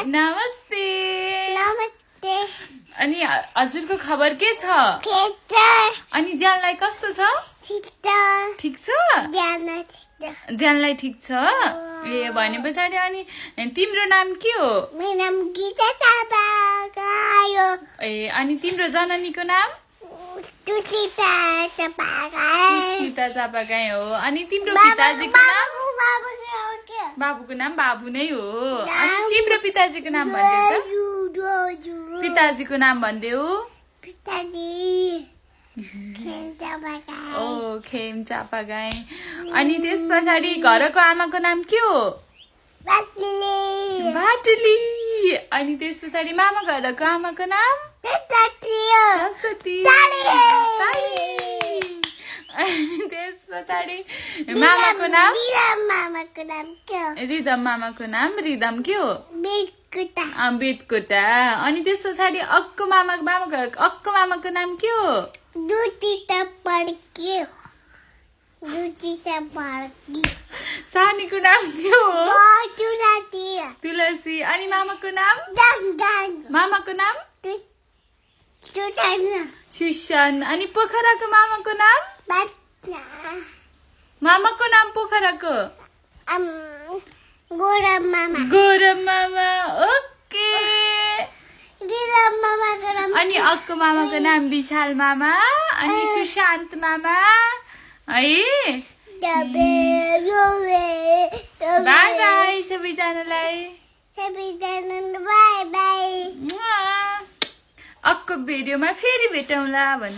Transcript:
नमस्ते अनि हजुरको खबर के छ अनि ज्यानलाई कस्तो छ ठीक छ ज्यानलाई ठीक छ ए भने पछाडि अनि तिम्रो नाम के हो ए अनि तिम्रो जननीको नाम सुस्मिता चापागाई हो अनि तिम्रो पिताजीको नाम बाबुको नाम बाबु नै हो अनि तिम्रो पिताजीको नाम भन्देऊ त पिताजीको नाम भन्देऊ ओ खेम चापागाई अनि त्यस पछाडि घरको आमाको नाम के हो बाटुली अनि त्यस पछाडि मामा घरको आमाको नाम सरस्वती अनि त्यस पछाडि मामाको नाम रिदम मामाको नाम रिदम के हो बेदकोटा अनि त्यस पछाडि अक्को मामाको नाम के हो सानीको नाम के हो तुलसी अनि मामाको नाम सुशान अनि पोखराको मामाको नाम पोखराको गौरव मामा ओके अनि अक्को मामाको नाम विशाल मामा अनि सुशान्त मामा है बाई बाई सबैजनालाई अक्को भिडियोमा फेरि भेटौँला भन